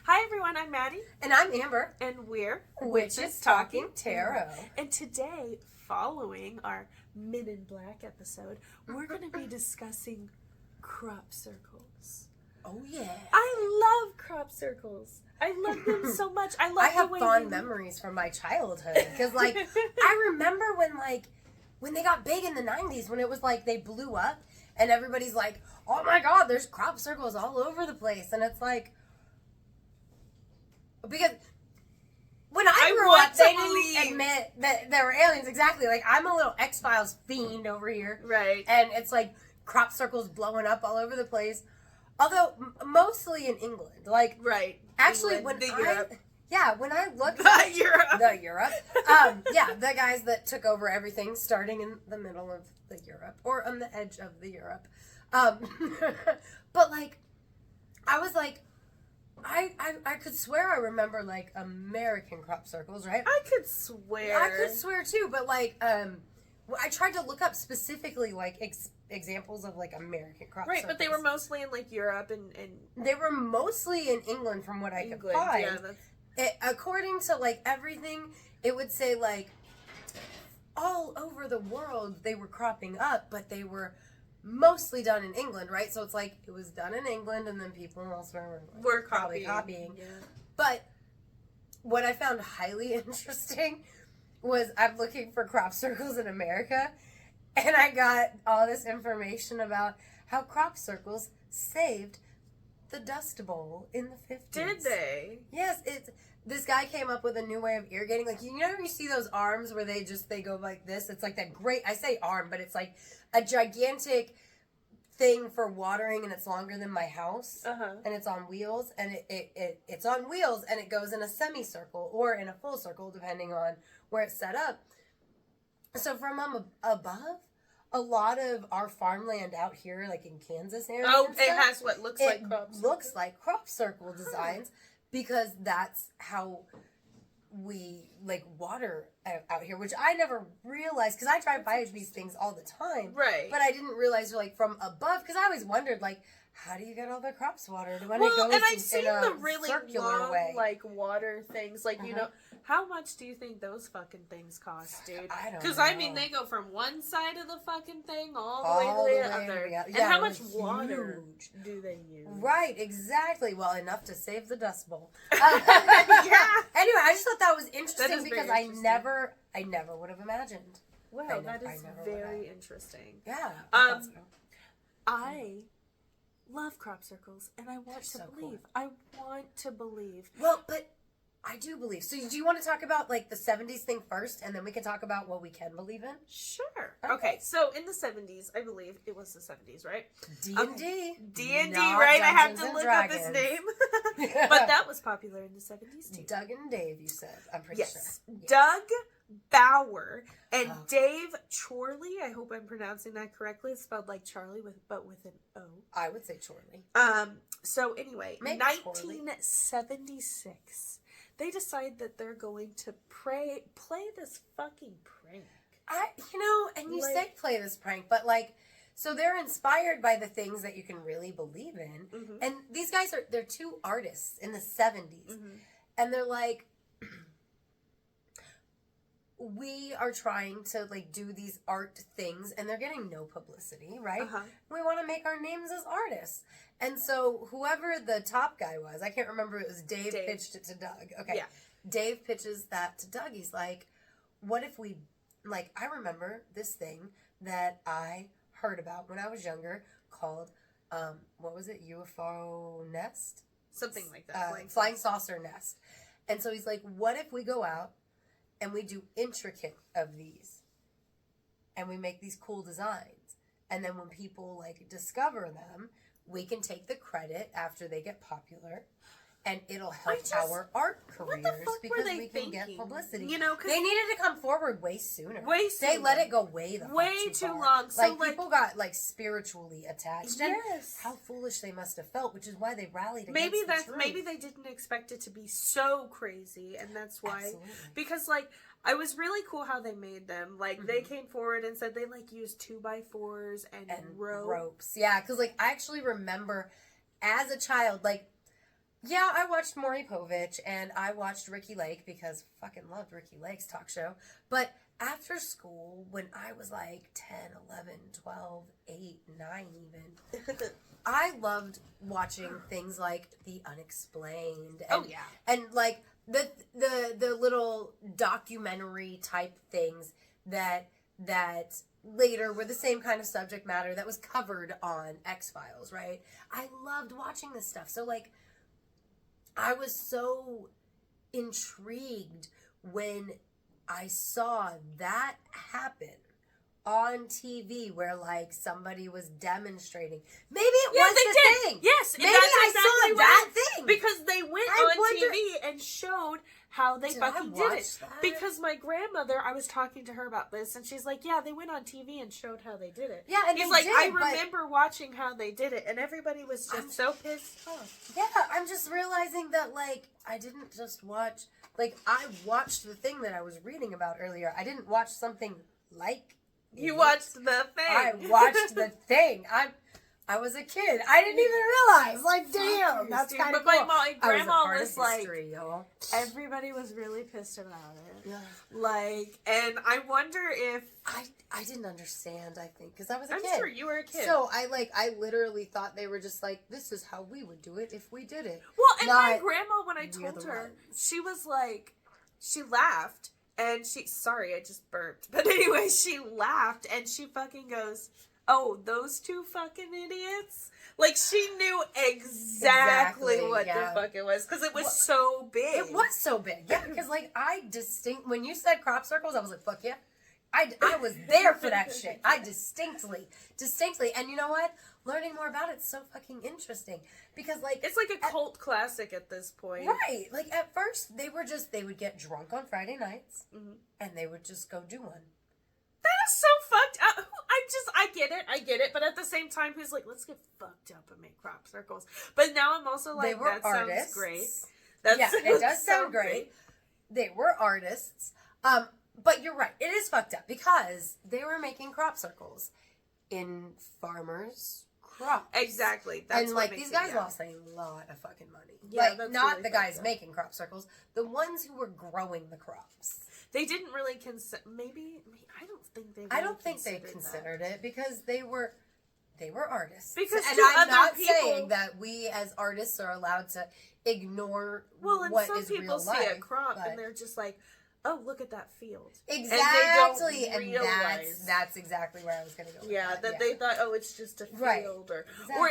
Hi everyone, I'm Maddie. And I'm Amber. And we're Witches Talking Tarot. And today, following our Men in Black episode, we're going to be discussing crop circles. Oh yeah. I love crop circles. I love them so much. I have fond memories from my childhood. Because, I remember when they got big in the 90s, when it was they blew up, and everybody's like, oh my god, there's crop circles all over the place. And it's because when I grew up, they didn't admit that there were aliens. Exactly. I'm a little X-Files fiend over here. Right. And it's crop circles blowing up all over the place. Although, mostly in England. Right. Actually, England, when I looked at Europe. The guys that took over everything, starting in the middle of the Europe, or on the edge of the Europe. But, I was I could swear I remember, American crop circles, right? I could swear. I could swear, too, but, I tried to look up specifically, examples of, American crop circles. Right, but they were mostly in, Europe and... They were mostly in England, from what I could find. Yeah, according to, everything, it would say, all over the world they were cropping up, but they were mostly done in England, right? So it's it was done in England, and then people elsewhere were probably copying. Yeah. But what I found highly interesting was I'm looking for crop circles in America, and I got all this information about how crop circles saved the Dust Bowl in the 50s. Did they? Yes, this guy came up with a new way of irrigating. You see those arms where they go like this? It's that great, I say arm, but it's a gigantic thing for watering, and it's longer than my house. Uh-huh. And it's on wheels, and it's on wheels, and it goes in a semicircle or in a full circle, depending on where it's set up. So from above, a lot of our farmland out here, in Kansas area. Oh, it has what looks like crop circles. Looks like crop circle designs, because that's how we water out here, which I never realized, because I drive by these things all the time. Right. But I didn't realize from above, because I always wondered, how do you get all the crops watered when it goes and I've seen in a the really circular long, way? Water things, how much do you think those fucking things cost, dude? I don't know. Because, they go from one side of the fucking thing all the way to the other. Yeah, and how much water do they use? Right, exactly. Well, enough to save the Dust Bowl. Yeah. Anyway, I just thought that was interesting, because I never would have imagined. Wow, that is very interesting. Yeah. I love crop circles, and I want to believe. Cool. I want to believe. Well, but I do believe. So do you want to talk about, the 70s thing first, and then we can talk about what we can believe in? Sure. Okay, so in the 70s, I believe it was the 70s, right? D&D. D&D, right? I have to look up his name. But that was popular in the 70s, too. Doug and Dave, you said. I'm pretty sure. Yes. Doug Bauer and Dave Chorley. I hope I'm pronouncing that correctly. It's spelled like Charlie, but with an O. I would say Chorley. So anyway, Maybe 1976, they decide that they're going to play this fucking prank. You say play this prank, but so they're inspired by the things that you can really believe in. Mm-hmm. And these guys they're two artists in the 70s. Mm-hmm. And they're we are trying to do these art things, and they're getting no publicity, right? Uh-huh. We want to make our names as artists. And so whoever the top guy was, I can't remember, it was Dave pitched it to Doug. Okay. Yeah. Dave pitches that to Doug. He's what if we, I remember this thing that I heard about when I was younger called, what was it? UFO nest? Something like that. Flying saucer nest. And so he's what if we go out and we do intricate of these, and we make these cool designs, and then when people discover them, we can take the credit after they get popular, and it'll help our art careers because we can get publicity. They needed to come forward way sooner. They let it go way too long. So people got spiritually attached. Yes. And how foolish they must have felt, which is why they rallied against the truth. Maybe they didn't expect it to be so crazy, and that's why. Absolutely. Because it was really cool how they made them. They came forward and said they used 2x4s and ropes. Yeah, because I actually remember as a child, Yeah, I watched Maury Povich, and I watched Ricky Lake because fucking loved Ricky Lake's talk show. But after school, when I was like 10, 11, 12, 8, 9 even, I loved watching things like The Unexplained. And, and like the little documentary type things that later were the same kind of subject matter that was covered on X-Files, right? I loved watching this stuff. So like I was so intrigued when I saw that happen on TV, where like somebody was demonstrating. Maybe it was the thing. Yes, maybe I saw that thing because they went on TV and showed how they fucking did it. That? Because my grandmother, I was talking to her about this, and she's like, "Yeah, they went on TV and showed how they did it." Yeah, and he's like, "I remember watching how they did it, and everybody was just so pissed off." Yeah, I'm just realizing that like I didn't just watch. Like I watched the thing that I was reading about earlier. I didn't watch something like. You watched the thing. I watched the thing. I was a kid. I didn't even realize. Like, damn, that's kind of cool. My grandma was like, history, y'all. Everybody was really pissed about it. Yeah. Like, and I wonder if I didn't understand. I think because I was a kid. I'm sure you were a kid. So I literally thought they were just like, this is how we would do it if we did it. Well, and my grandma, when I told her, she was like, she laughed. And sorry, I just burped. But anyway, she laughed and she fucking goes, "Oh, those two fucking idiots." Like, she knew exactly what the fuck it was. Because it was so big. It was so big. Yeah, because like when you said crop circles, I was like, fuck yeah. I was there for that shit. I distinctly. And you know what? Learning more about it's so fucking interesting. Because like it's like a cult classic at this point. Right. Like at first they would get drunk on Friday nights and they would just go do one. That is so fucked up. I get it. But at the same time, who's like, let's get fucked up and make crop circles. But now I'm also like, that sounds great. It does sound great. They were artists. But you're right. It is fucked up because they were making crop circles in farmers' crops. Exactly. That's and these guys lost a lot of fucking money. Yeah, like not really the guys making crop circles, the ones who were growing the crops. They didn't really consider. Maybe I don't think they. Really I don't think they considered it because they were artists. Because and I'm not saying that we as artists are allowed to ignore what is real life. Well, and some people see a crop and they're just like, "Oh, look at that field." Exactly, and that's exactly where I was going to go. Yeah, they thought, "Oh, it's just a field," or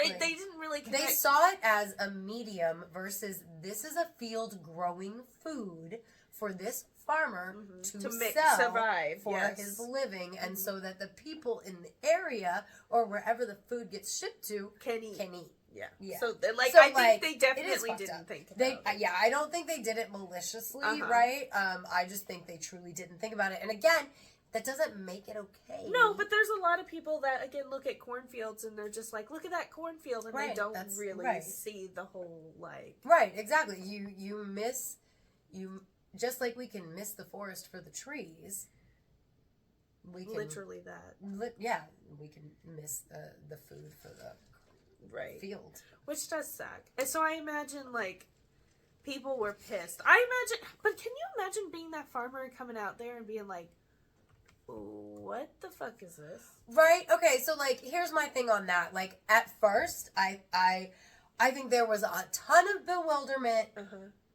they didn't really. They saw it as a medium versus this is a field growing food for this farmer to survive for his living, and so that the people in the area or wherever the food gets shipped to can eat. Yeah. So I think they definitely didn't think about it. Yeah, I don't think they did it maliciously, right? I just think they truly didn't think about it. And again, that doesn't make it okay. No, but there's a lot of people that, again, look at cornfields and they're just like, look at that cornfield, and they don't really see the whole, like... Right, exactly. You miss... Just like we can miss the forest for the trees, we can... Literally that. We can miss the food for the... field, which does suck. And so I imagine like people were pissed. But can you imagine being that farmer and coming out there and being like, what the fuck is this? Right. Okay. So like, here's my thing on that. Like at first, I think there was a ton of bewilderment.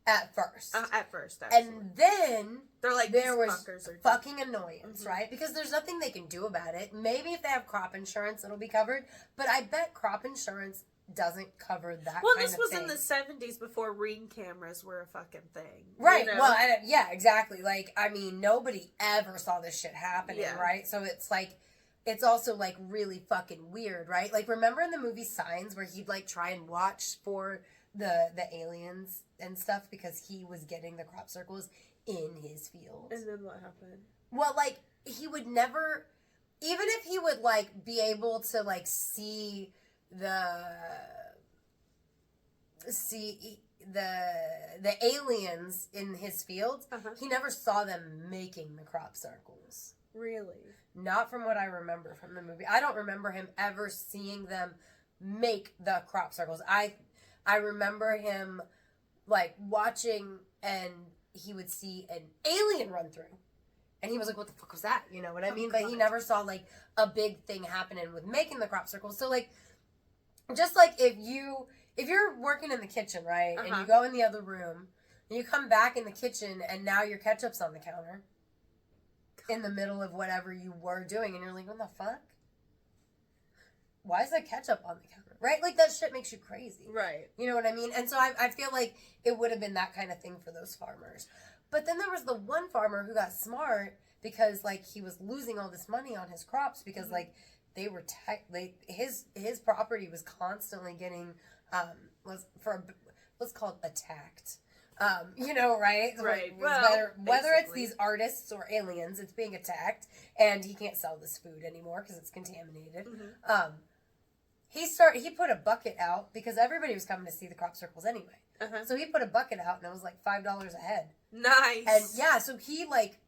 At first, actually. And then they're like, there was fucking annoyance, right? Because there's nothing they can do about it. Maybe if they have crop insurance, it'll be covered. But I bet crop insurance doesn't cover that. Well, this was in the 70s before Ring cameras were a fucking thing, right? You know? Well, yeah, exactly. Like, I mean, nobody ever saw this shit happening, right? So it's like. It's also, like, really fucking weird, right? Like, remember in the movie Signs where he'd, like, try and watch for the aliens and stuff because he was getting the crop circles in his field? And then what happened? Well, like, he would never... Even if he would, like, be able to, like, see the aliens in his field, he never saw them making the crop circles. Really? Not from what I remember from the movie. I don't remember him ever seeing them make the crop circles. I remember him like watching, and he would see an alien run through. And he was like, what the fuck was that? You know what I mean? But he never saw, like, a big thing happening with making the crop circles. So, like, just like if you're working in the kitchen, right? And you go in the other room, and you come back in the kitchen, and now your ketchup's on the counter in the middle of whatever you were doing. And you're like, what the fuck? Why is that ketchup on the counter? Right? Like, that shit makes you crazy. Right. You know what I mean? And so I feel like it would have been that kind of thing for those farmers. But then there was the one farmer who got smart because, like, he was losing all this money on his crops because, like, they were his property was constantly getting what's called attacked. You know, right? Right. Whether it's these artists or aliens, it's being attacked, and he can't sell this food anymore because it's contaminated. He put a bucket out because everybody was coming to see the crop circles anyway. So he put a bucket out, and it was like $5 a head. Nice. And yeah, so he like.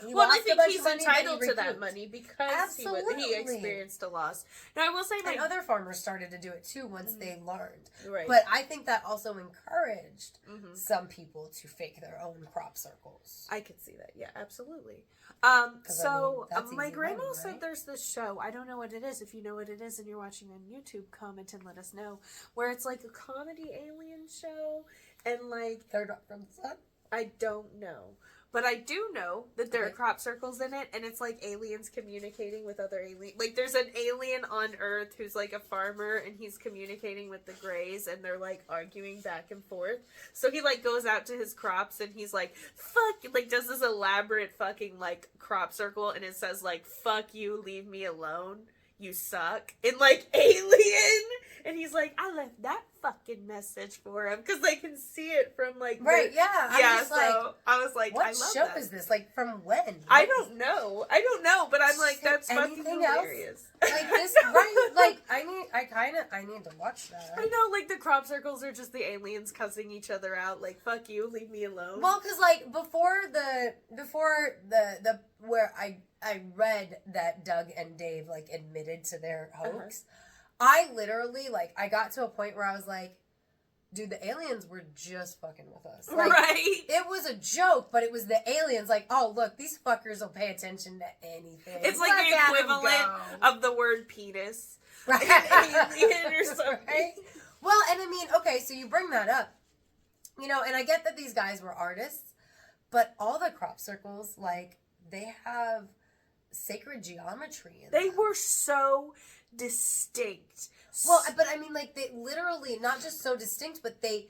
I think he's entitled to that money because he experienced a loss. Now, I will say, and other farmers started to do it too once they learned. Right. But I think that also encouraged some people to fake their own crop circles. I could see that. Yeah, absolutely. My grandma said there's this show. I don't know what it is. If you know what it is and you're watching on YouTube, comment and let us know. Where it's like a comedy alien show, and like Third Rock from the Sun. I don't know. But I do know that there are crop circles in it, and it's like aliens communicating with other aliens. Like, there's an alien on Earth who's like a farmer, and he's communicating with the Greys, and they're like arguing back and forth. So he like goes out to his crops, and he's like, fuck, like does this elaborate fucking like crop circle, and it says like, fuck you, leave me alone, you suck, in like alien. And he's like, I left that fucking message for him because they can see it from like I was like, what I love show that. Is this? Like, from when? I don't know, but I'm like, that's fucking hilarious. Like this, right? Like, I need to watch that. I know, like the crop circles are just the aliens cussing each other out, like fuck you, leave me alone. Well, because like before the where I read that Doug and Dave like admitted to their hoax. I literally, like, I got to a point where I was like, dude, the aliens were just fucking with us. Like, right? It was a joke, but it was the aliens, like, oh, look, these fuckers will pay attention to anything. It's like the equivalent of the word penis. Right. Alien or something. Right? Well, and I mean, okay, so you bring that up, you know, and I get that these guys were artists, but all the crop circles, like, they have sacred geometry in them. They were so distinct. Well, but I mean, like, they literally, not just so distinct, but they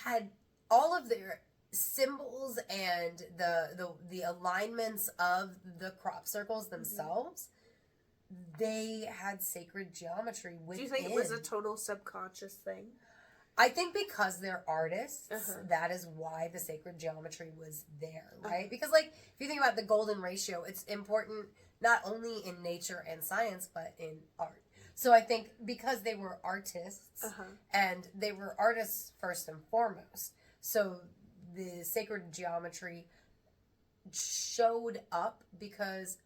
had all of their symbols and the alignments of the crop circles themselves. They had sacred geometry within. Do you think it was a total subconscious thing? I think because they're artists, that is why the sacred geometry was there, right? Because, like, if you think about the golden ratio, it's important not only in nature and science, but in art. So I think because they were artists, and they were artists first and foremost, so the sacred geometry showed up because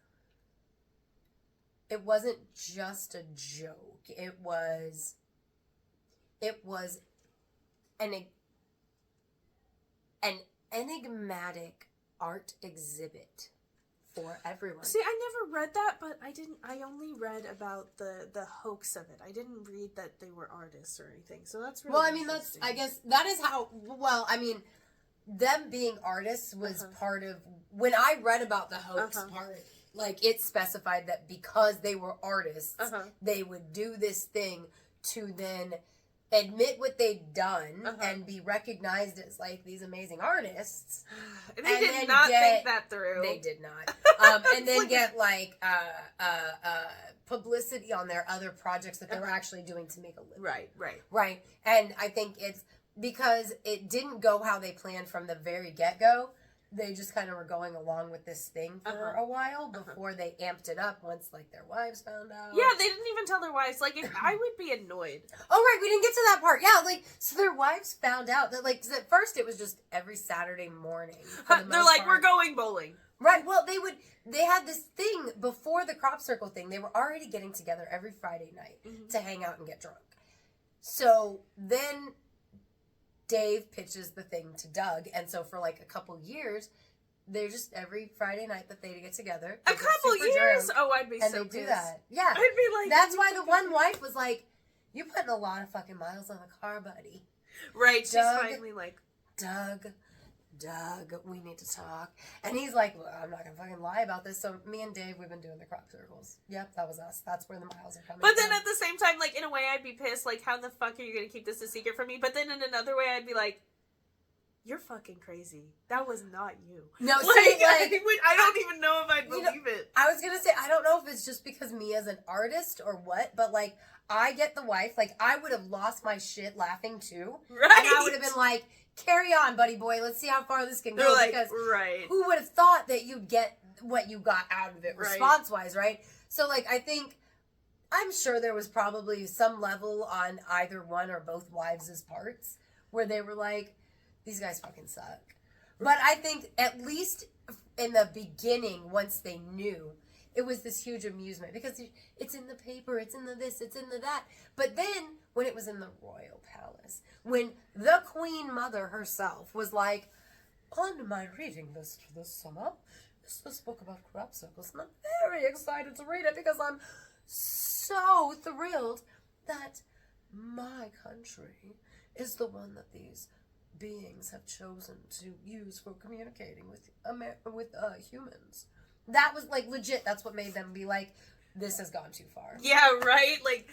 it wasn't just a joke. It was an enigmatic art exhibit for everyone. See, I never read that, but I only read about the hoax of it. I didn't read that they were artists or anything. So that's really interesting. I guess that is how, well, I mean, them being artists was part of, when I read about the hoax part, like, it specified that because they were artists, they would do this thing to then admit what they'd done and be recognized as, like, these amazing artists. And they did not think that through. They did not. And then get, like, publicity on their other projects that they were actually doing to make a living. Right. And I think it's because it didn't go how they planned from the very get-go. They just kind of were going along with this thing for a while before they amped it up once, like, their wives found out. Yeah, they didn't even tell their wives. Like, if I would be annoyed. Oh, right, we didn't get to that part. Yeah, like, so their wives found out that, like, 'cause at first it was just every Saturday morning. They're like, we're going bowling. Right, well, they had this thing before the crop circle thing. They were already getting together every Friday night to hang out and get drunk. So then Dave pitches the thing to Doug, and so for like a couple years, they're just every Friday night that they get together. A couple years? Drunk, oh, I'd be and so they pissed. do that. Yeah. I'd be like... That's why the one wife was like, you're putting a lot of fucking miles on the car, buddy. Right, she's Doug, finally like... Doug, we need to talk. And he's like, well, I'm not going to fucking lie about this. So me and Dave, we've been doing the crop circles. Yep, that was us. That's where the miles are coming But from. then at the same time, like, in a way, I'd be pissed. Like, how the fuck are you going to keep this a secret from me? But then in another way, I'd be like, you're fucking crazy. That was not you. No, like, see, like, I don't even know if I'd believe it. I was going to say, I don't know if it's just because me as an artist or what, but like, I get the wife, like, I would have lost my shit laughing too. Right. And I would have been like, carry on, buddy boy. Let's see how far this can go. Like, because right. who would have thought that you'd get what you got out of it Right. response-wise, right? So, like, I'm sure there was probably some level on either one or both wives' parts where they were like, these guys fucking suck. But I think at least in the beginning, once they knew, it was this huge amusement because it's in the paper, it's in the this, it's in the that. But then when it was in the royal palace, when the Queen Mother herself was like, on my reading list for this summer is this book about crop circles, and I'm very excited to read it because I'm so thrilled that my country is the one that these beings have chosen to use for communicating with humans. That was like legit. That's what made them be like, this has gone too far. Yeah, right? Like,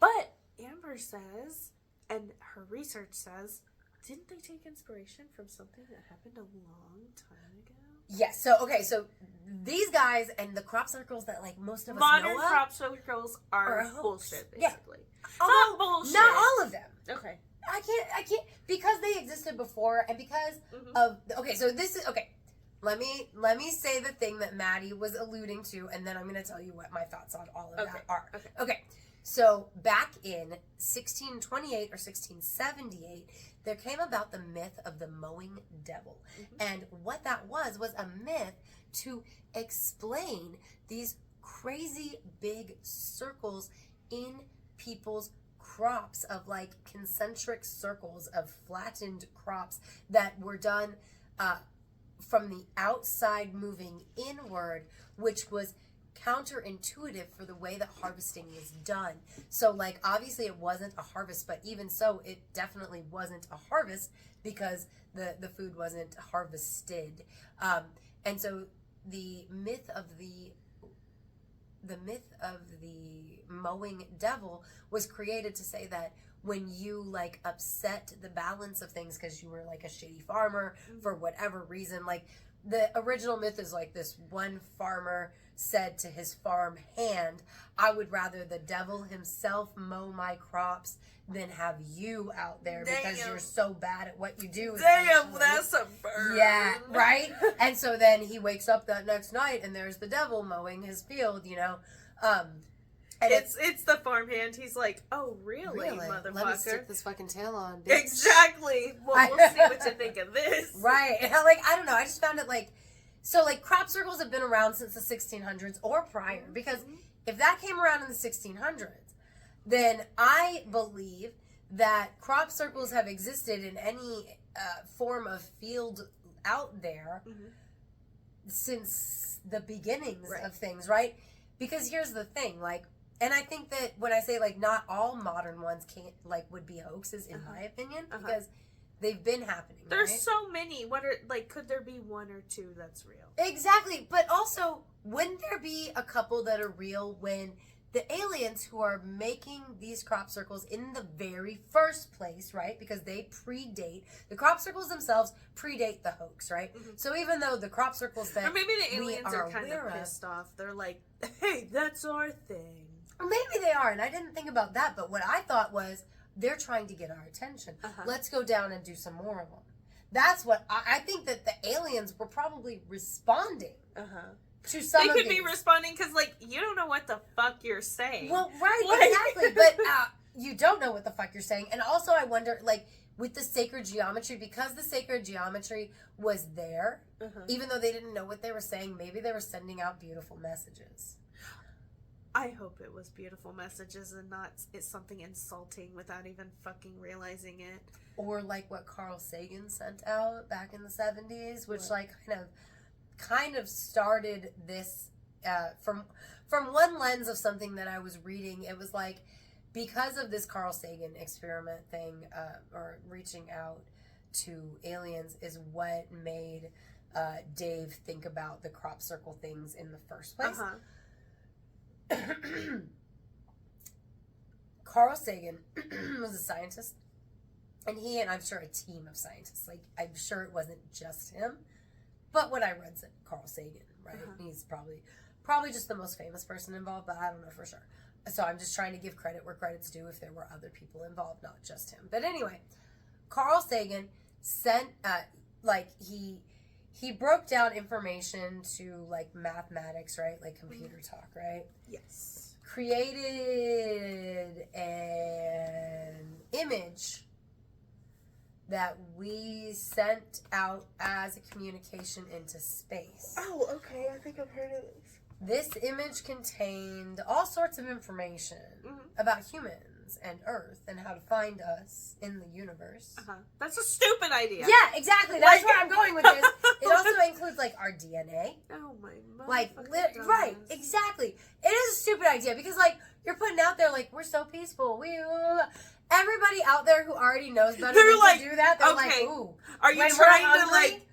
but Amber says, and her research says, didn't they take inspiration from something that happened a long time ago? Yes. So these guys and the crop circles that like most of us Modern know of crop circles are hoax. bullshit, Yeah. basically. Although, Not bullshit. not all of them. Okay. I can't because they existed before and because of so this is okay. Let me say the thing that Maddie was alluding to, and then I'm going to tell you what my thoughts on all of that are. Okay. So back in 1628 or 1678, there came about the myth of the mowing devil. And what that was a myth to explain these crazy big circles in people's crops, of like concentric circles of flattened crops that were done from the outside moving inward, which was counterintuitive for the way that harvesting was done. So like obviously it wasn't a harvest, but even so it definitely wasn't a harvest because the food wasn't harvested. And so the myth of the mowing devil was created to say that when you like upset the balance of things because you were like a shady farmer for whatever reason, like the original myth is like this one farmer said to his farm hand, I would rather the devil himself mow my crops than have you out there because you're so bad at what you do. Damn, that's a burn. Yeah, right? And so then he wakes up that next night and there's the devil mowing his field, you know. And it's the farmhand. He's like, oh, really, motherfucker? Let me stick this fucking tail on, bitch. Exactly. Well, we'll see what you think of this. Right. And I don't know. I just found it like, so like crop circles have been around since the 1600s or prior. Because if that came around in the 1600s, then I believe that crop circles have existed in any form of field out there since the beginnings of things, right? Because here's the thing, like, and I think that when I say like not all modern ones can't like would be hoaxes in my opinion because they've been happening. There's right? so many. What are like? Could there be one or two that's real? Exactly, but also wouldn't there be a couple that are real when the aliens who are making these crop circles in the very first place, right? Because they predate the crop circles themselves predate the hoax, right? So even though the crop circles that or maybe the aliens are kind of pissed off. They're like, hey, that's our thing. Or maybe they are, and I didn't think about that, but what I thought was, they're trying to get our attention. Let's go down and do some more of them. That's what, I think that the aliens were probably responding to some of these. They could be responding because, like, you don't know what the fuck you're saying. Well, right, exactly, but you don't know what the fuck you're saying, and also I wonder, like, with the sacred geometry, because the sacred geometry was there, even though they didn't know what they were saying, maybe they were sending out beautiful messages. I hope it was beautiful messages and not it's something insulting without even fucking realizing it. Or like what Carl Sagan sent out back in the 70s, which like kind of started this from one lens of something that I was reading. It was like, because of this Carl Sagan experiment thing, or reaching out to aliens, is what made Dave think about the crop circle things in the first place. Carl Sagan was a scientist, and he and I'm sure a team of scientists, like I'm sure it wasn't just him, but what I read said Carl Sagan, right? He's probably just the most famous person involved, but I don't know for sure. So I'm just trying to give credit where credit's due if there were other people involved, not just him. But anyway, Carl Sagan sent he broke down information to like mathematics, right? Like computer talk, right? Yes. Created an image that we sent out as a communication into space. Oh, okay. I think I've heard of this. This image contained all sorts of information about humans and Earth and how to find us in the universe. That's a stupid idea. Yeah, exactly. That's where I'm going with this. It also includes like our DNA. Oh my god. Like, right, exactly. It is a stupid idea because like you're putting out there like we're so peaceful. Everybody out there who already knows better than like, to do that, they're like, ooh. Are you trying to like?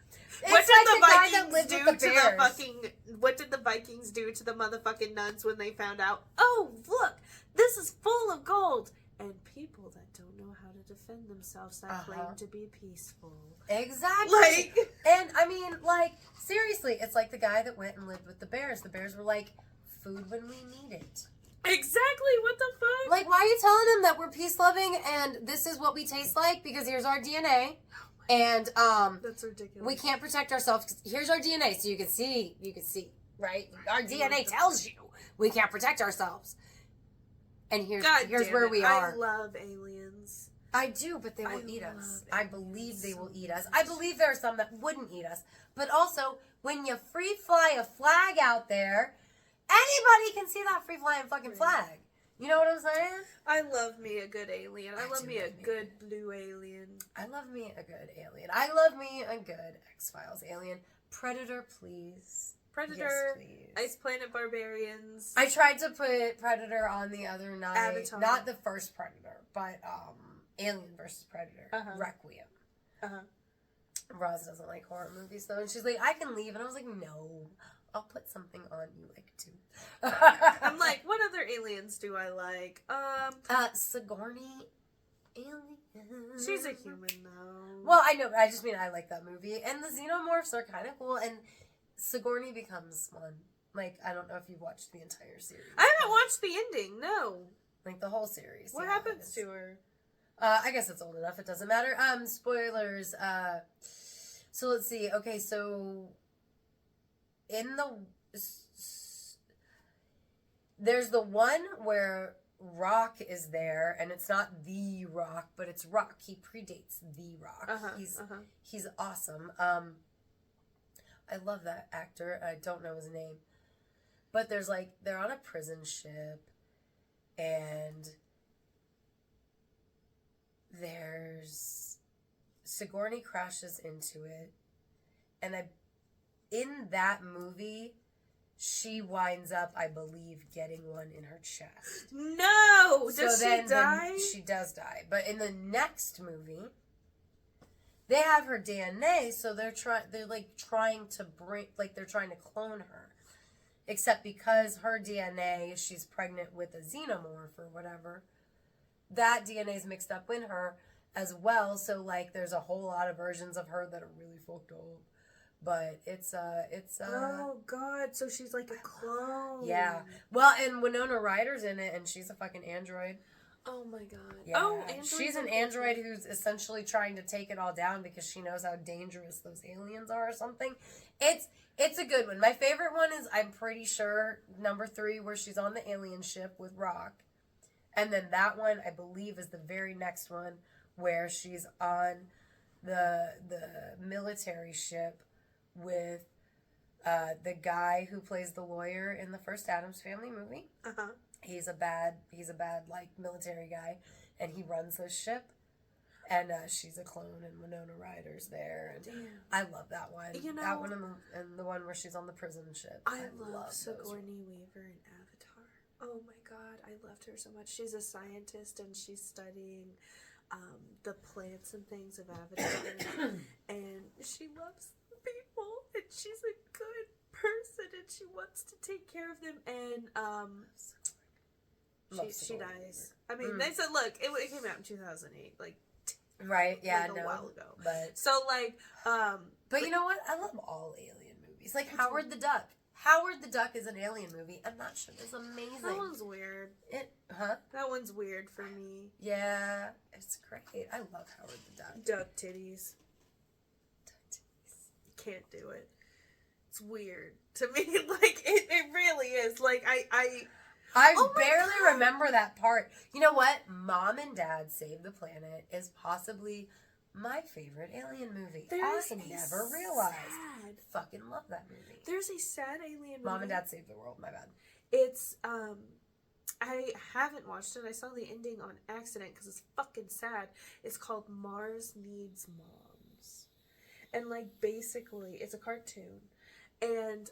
What did the Vikings do to the fucking? What did the Vikings do to the motherfucking nuns when they found out? Oh, look, this is full of gold, and people that don't know how to defend themselves that claim to be peaceful. Exactly. And I mean, like seriously, it's like the guy that went and lived with the bears. The bears were like, food when we need it. Exactly. What the fuck? Like, why are you telling them that we're peace loving and this is what we taste like? Because here's our DNA. And that's ridiculous. We can't protect ourselves because here's our DNA, so you can see, right? Our DNA tells you we can't protect ourselves. And here's where we are. I love aliens. I do, but they will eat us. I believe they will eat us. I believe there are some that wouldn't eat us. But also, when you free fly a flag out there, anybody can see that free flying fucking flag. You know what I'm saying? I love me a good alien. I love me a good blue alien. I love me a good alien. I love me a good X-Files alien. Predator, please. Predator. Yes, please. Ice Planet Barbarians. I tried to put Predator on the other night. Avatar. Not the first Predator, but Alien versus Predator. Requiem. Roz doesn't like horror movies though, and she's like, I can leave, and I was like, no. I'll put something on you like too. I'm like, what other aliens do I like? Sigourney alien. She's a human though. Well, I know, but I just mean I like that movie. And the xenomorphs are kind of cool, and Sigourney becomes one. Like, I don't know if you've watched the entire series. I haven't watched the ending, no. Like the whole series. What happens to her? I guess it's old enough, it doesn't matter. Spoilers. So let's see. Okay, so there's the one where Rock is there, and it's not the Rock, but it's Rock. He predates the Rock. He's awesome. I love that actor. I don't know his name, but there's like they're on a prison ship, and there's Sigourney crashes into it, and in that movie, she winds up, I believe, getting one in her chest. No! Does she die? She does die. But in the next movie, they have her DNA, so they're trying to clone her. Except because her DNA, she's pregnant with a xenomorph or whatever, that DNA is mixed up in her as well. So, like, there's a whole lot of versions of her that are really fucked up. But it's oh god, so she's like a clone. Yeah. Well, and Winona Ryder's in it, and she's a fucking android. Oh my god. Yeah. Oh, she's an android who's essentially trying to take it all down because she knows how dangerous those aliens are or something. It's a good one. My favorite one is, I'm pretty sure, number 3, where she's on the alien ship with Rock. And then that one, I believe, is the very next one where she's on the military ship with The guy who plays the lawyer in the first Addams Family movie. Uh-huh. He's a bad like military guy, and he runs this ship. And she's a clone, and Winona Ryder's there. And Damn. I love that one. You know, that one and the one where she's on the prison ship. I love Sigourney Weaver in Avatar. Oh my god, I loved her so much. She's a scientist, and she's studying the plants and things of Avatar. And she loves people, and she's a good person, and she wants to take care of them. And she dies. I mean, they said, look, it came out in 2008, like. Right, yeah, like a while ago. But so, like, but you know what? I love all alien movies. Like Howard the Duck. Howard the Duck is an alien movie, and that shit is amazing. That one's weird. That one's weird for me. Yeah, it's great. I love Howard the Duck. Duck titties. Can't do it. It's weird to me. Like, it really is. Like, I barely remember that part. You know what? Mom and Dad Save the Planet is possibly my favorite alien movie. I never realized. Fucking love that movie. There's a sad alien movie. Mom and Dad Save the World. My bad. It's, I haven't watched it. I saw the ending on accident because it's fucking sad. It's called Mars Needs Moms. And, like, basically, it's a cartoon. And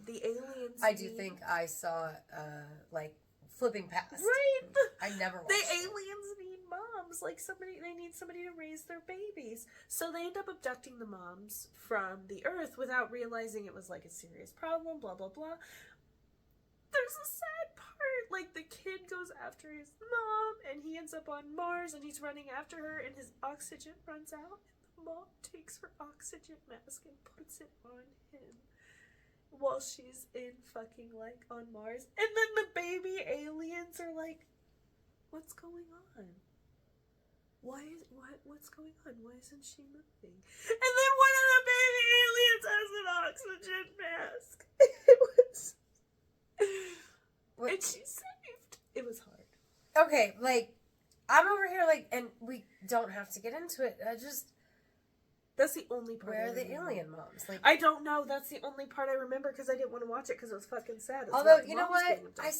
the aliens. I do think I saw like flipping past. Right. I never watched the aliens need moms. Like they need somebody to raise their babies. So they end up abducting the moms from the Earth without realizing it was like a serious problem. Blah blah blah. There's a sad part. Like the kid goes after his mom, and he ends up on Mars, and he's running after her, and his oxygen runs out. And the mom takes her oxygen mask and puts it on him. While she's in fucking, like, on Mars. And then the baby aliens are like, what's going on? What's going on? Why isn't she moving? And then one of the baby aliens has an oxygen mask. It was... And she's saved. It was hard. Okay, like, I'm over here, like, and we don't have to get into it. That's the only part. Where are the alien moms? Like, I don't know. That's the only part I remember because I didn't want to watch it because it was fucking sad. Although, you know what? I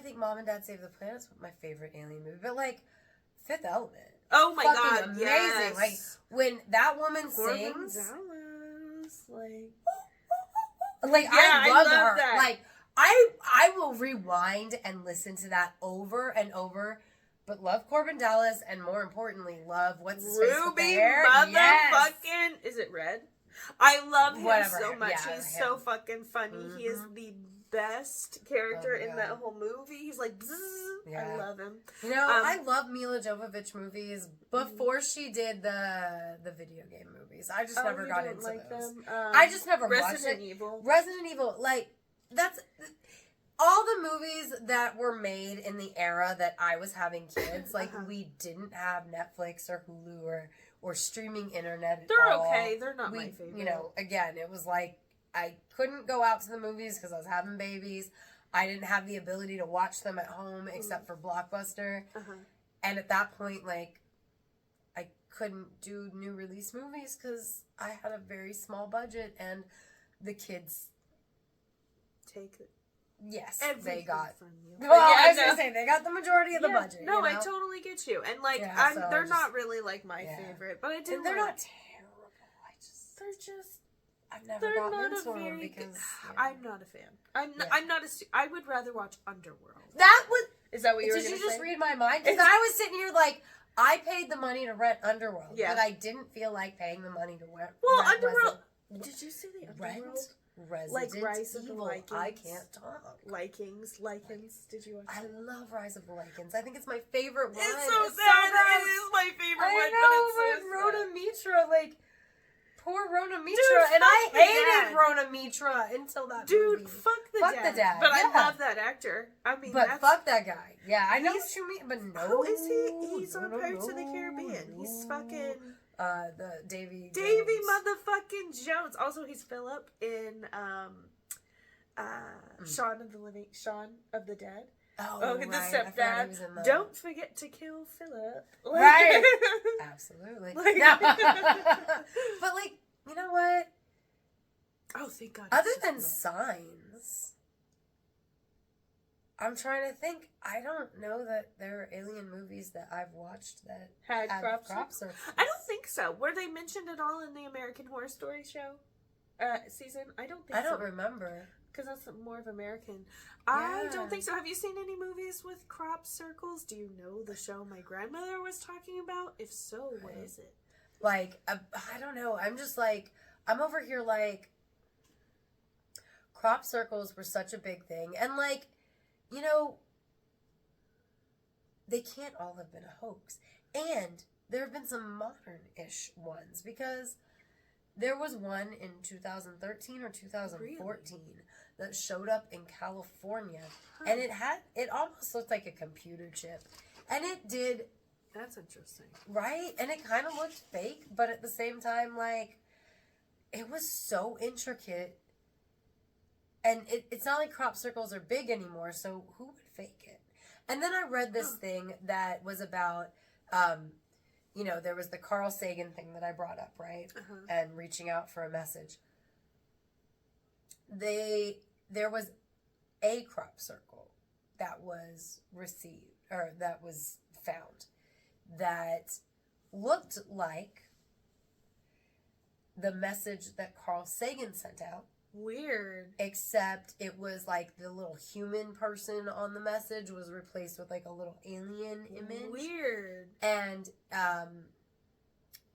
think Mom and Dad Save the Planet is my favorite alien movie. But, like, Fifth Element. Oh my god, amazing. yes. Like, when that woman Corbin sings. Dallas, like, yeah, I love her. That. Like, I will rewind and listen to that over and over. But love Corbin Dallas, and more importantly, love what's his face Ruby there. motherfucking. Yes. Is it Red? I love him so much. Yeah, He's so fucking funny. Mm-hmm. He is the best character in that whole movie. He's like, bzzz. Yeah. I love him. You know, I love Mila Jovovich movies before she did the video game movies. I just never got into like those. Them? I just never watched it. Resident Evil. Resident Evil, like, that's... All the movies that were made in the era that I was having kids, like, we didn't have Netflix or Hulu or streaming internet at They're all. okay. They're not my favorite. You know, again, it was like, I couldn't go out to the movies because I was having babies. I didn't have the ability to watch them at home except for Blockbuster. And at that point, like, I couldn't do new release movies because I had a very small budget and the kids... Take it. Yes, everything they got. From you. Well, I was gonna say they got the majority of the budget. No, you know? I totally get you, and like, so they're not really like my favorite, but I do. They're not terrible. They're just. I've never gotten into them because I'm not a fan. I'm not a. I would rather watch Underworld. That was. Is that what you were? Did you just read my mind? Because I was sitting here like I paid the money to rent Underworld, but I didn't feel like paying the money to rent. Well, Underworld. Did you see the Underworld? Resident like Rise of the Evil. Lycans. I can't talk. Lycans. Did you watch it? I love Rise of the Lycans. I think it's my favorite one. It's so sad. It is my favorite one. I know, but Rhoda Mitra, like, poor Rhoda Mitra, and I hated Rhoda Mitra until that movie. Dude, fuck the dad. But I love that actor. I mean, but fuck that guy. Yeah, I know what you mean, but no. Who is he? He's on Pirates of the Caribbean. He's fucking... the Davy motherfucking Jones. Also, he's Philip in Shaun of the Dead. Oh, the right. stepdad. Don't forget to kill Philip. Right. Absolutely. No. But like, you know what? Oh, thank God. Other than signs, I'm trying to think. I don't know that there are alien movies that I've watched that had crop circles. I don't think so. Were they mentioned at all in the American Horror Story show season? I don't think so. I don't remember. Because that's more of American. Yeah. I don't think so. Have you seen any movies with crop circles? Do you know the show my grandmother was talking about? If so, what is it? Like, I don't know. I'm just like, I'm over here like, crop circles were such a big thing. And like, you know, they can't all have been a hoax. And there have been some modern-ish ones because there was one in 2013 or 2014 that showed up in California. And it almost looked like a computer chip. And it did. That's interesting. Right? And it kind of looked fake, but at the same time, like, it was so intricate. And it's not like crop circles are big anymore, so who would fake it? And then I read this thing that was about, you know, there was the Carl Sagan thing that I brought up, right? And reaching out for a message. There was a crop circle that was received, or that was found, that looked like the message that Carl Sagan sent out. Weird. Except it was like the little human person on the message was replaced with like a little alien image. Weird. And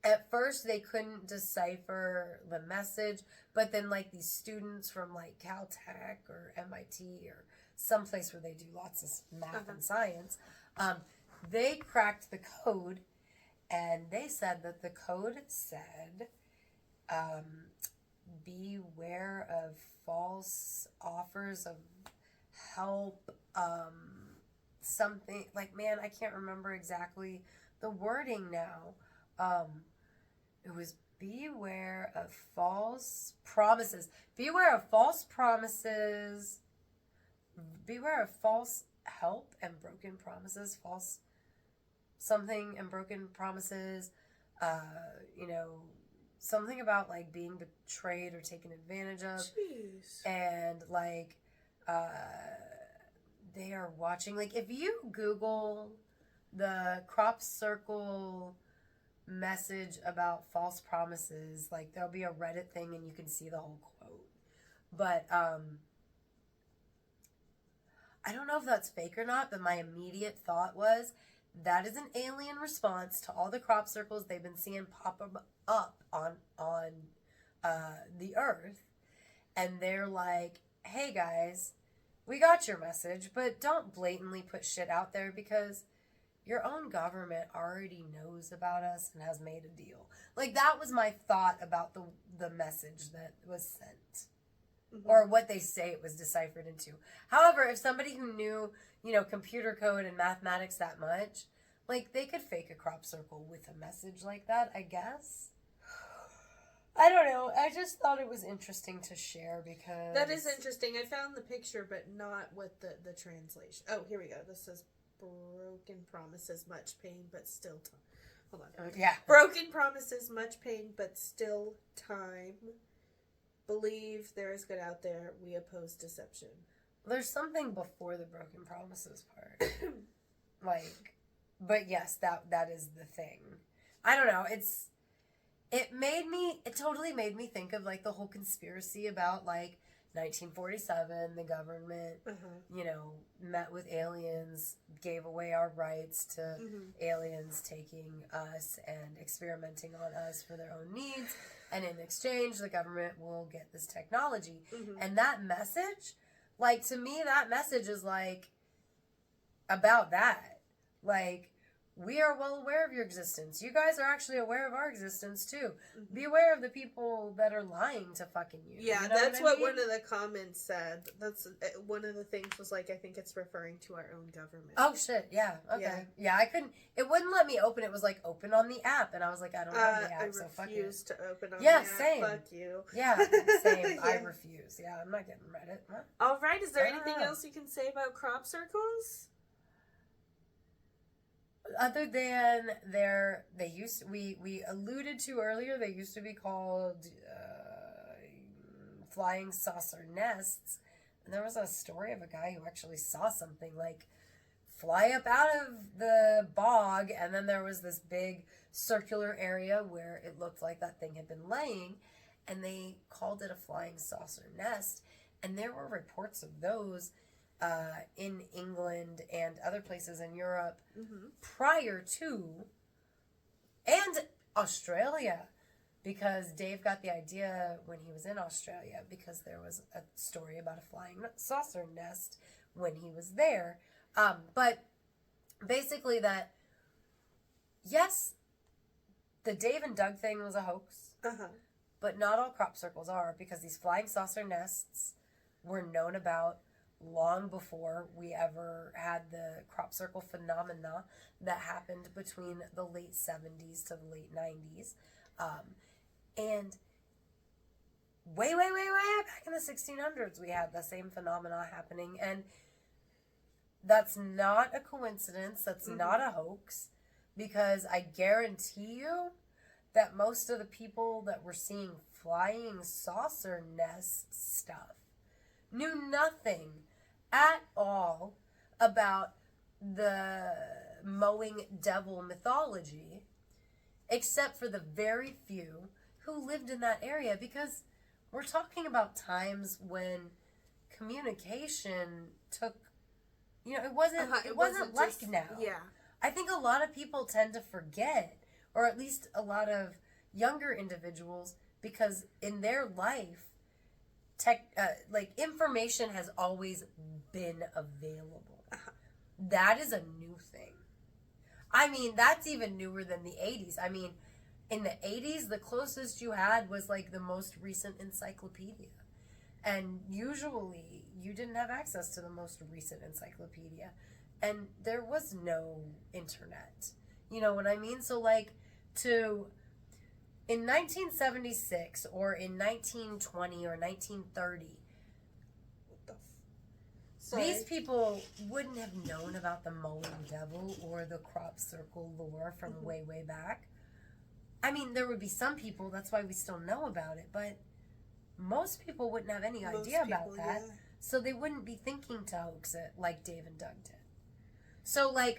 at first they couldn't decipher the message, but then like these students from like Caltech or MIT or someplace where they do lots of math and science, they cracked the code, and they said that the code said, beware of false offers of help, something like, man, I can't remember exactly the wording now. It was beware of false promises, beware of false promises, beware of false help and broken promises, false something and broken promises, you know, something about like being betrayed or taken advantage of. Jeez. And like they are watching, like if you Google the crop circle message about false promises, like there'll be a Reddit thing and you can see the whole quote. But I don't know if that's fake or not, but my immediate thought was that is an alien response to all the crop circles they've been seeing pop up on the earth, and they're like, hey guys, we got your message, but don't blatantly put shit out there because your own government already knows about us and has made a deal. Like, that was my thought about the message that was sent. Or what they say it was deciphered into. However, if somebody who knew, you know, computer code and mathematics that much, like, they could fake a crop circle with a message like that, I guess. I don't know. I just thought it was interesting to share because... That is interesting. I found the picture, but not with the translation. Oh, here we go. This says broken promises, much pain, but still time. Hold on. Yeah. Broken promises, much pain, but still time. Believe there is good out there. We oppose deception. There's something before the broken promises part. Like, but yes, that is the thing. I don't know. It totally made me think of like the whole conspiracy about like 1947, the government, you know, met with aliens, gave away our rights to aliens taking us and experimenting on us for their own needs. And in exchange, the government will get this technology. And that message, like, to me, that message is, like, about that. Like, we are well aware of your existence. You guys are actually aware of our existence, too. Be aware of the people that are lying to fucking you. Yeah, you know that's what I mean? one of the comments said. That's one of the things was like, I think it's referring to our own government. Oh, shit. Yeah. Okay. Yeah, I couldn't. It wouldn't let me open. It was like, open on the app. And I was like, I don't have the app, so fuck it. I refuse to open on the app. Same. Fuck you. Yeah, same. I refuse. Yeah, I'm not getting Reddit. Huh? All right. Is there anything else you can say about crop circles? Other than we alluded to earlier, they used to be called flying saucer nests. And there was a story of a guy who actually saw something like fly up out of the bog, and then there was this big circular area where it looked like that thing had been laying, and they called it a flying saucer nest. And there were reports of those in England and other places in Europe prior to, and Australia, because Dave got the idea when he was in Australia, because there was a story about a flying saucer nest when he was there. But basically that, yes, the Dave and Doug thing was a hoax, but not all crop circles are, because these flying saucer nests were known about long before we ever had the crop circle phenomena that happened between the late 70s to the late 90s. And way back in the 1600s, we had the same phenomena happening. And that's not a coincidence. That's not a hoax. Because I guarantee you that most of the people that were seeing flying saucer nest stuff knew nothing at all about the mowing devil mythology, except for the very few who lived in that area, because we're talking about times when communication took, it wasn't like just, now. Yeah. I think a lot of people tend to forget, or at least a lot of younger individuals, because in their life, information has always been available. That is a new thing. I mean, that's even newer than the 80s. I mean, in the 80s, the closest you had was like the most recent encyclopedia. And usually you didn't have access to the most recent encyclopedia. And there was no internet. You know what I mean? So in 1976 or in 1920 or 1930, these people wouldn't have known about the mowing devil or the crop circle lore from way back. I mean, there would be some people, that's why we still know about it, but most people wouldn't have any idea about that. Yeah. So they wouldn't be thinking to hoax it like Dave and Doug did. So, I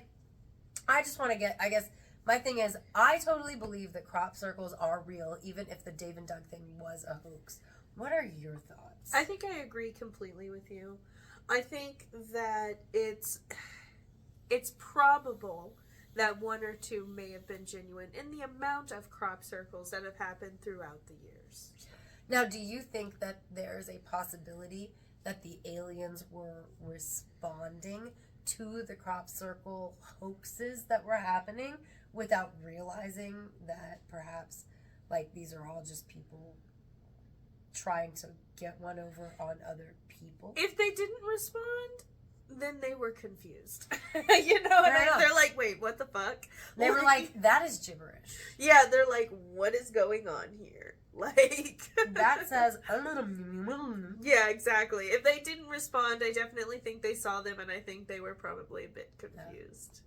just want to I guess, my thing is, I totally believe that crop circles are real, even if the Dave and Doug thing was a hoax. What are your thoughts? I think I agree completely with you. I think that it's probable that one or two may have been genuine in the amount of crop circles that have happened throughout the years. Now, do you think that there's a possibility that the aliens were responding to the crop circle hoaxes that were happening without realizing that perhaps these are all just people trying to get one over on other people? If they didn't respond, then they were confused. They're like, wait, what the fuck? They were like, that is gibberish. Yeah, they're like, what is going on here? That says yeah, exactly. If they didn't respond, I definitely think they saw them, and I think they were probably a bit confused.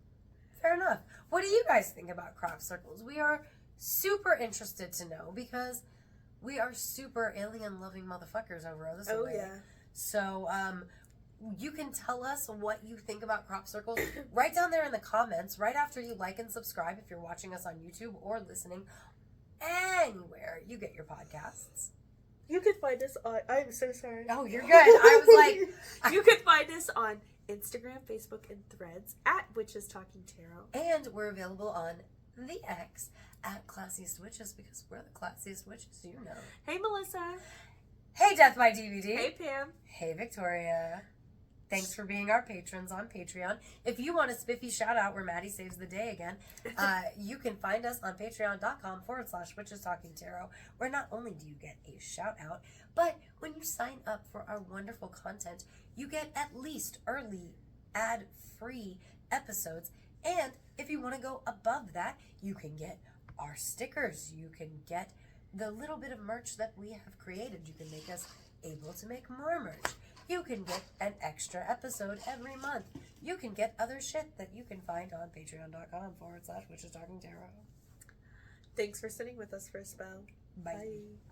Fair enough. What do you guys think about crop circles? We are super interested to know, because we are super alien loving motherfuckers over this way. Oh yeah. So you can tell us what you think about crop circles right down there in the comments, right after you like and subscribe if you're watching us on YouTube or listening anywhere you get your podcasts. You can find us on, I'm so sorry. Oh, you're good. I was like... You can find us on Instagram, Facebook, and Threads at Witches Talking Tarot. And we're available on the X at Classiest Witches, because we're the classiest witches, you know. Hey, Melissa. Hey, Death by DVD. Hey, Pam. Hey, Victoria. Thanks for being our patrons on Patreon. If you want a spiffy shout out where Maddie saves the day again, you can find us on patreon.com/Witches Talking Tarot, where not only do you get a shout out, but when you sign up for our wonderful content, you get at least early ad-free episodes. And if you want to go above that, you can get our stickers. You can get the little bit of merch that we have created. You can make us able to make more merch. You can get an extra episode every month. You can get other shit that you can find on patreon.com/Witches Talking Tarot. Thanks for sitting with us for a spell. Bye. Bye.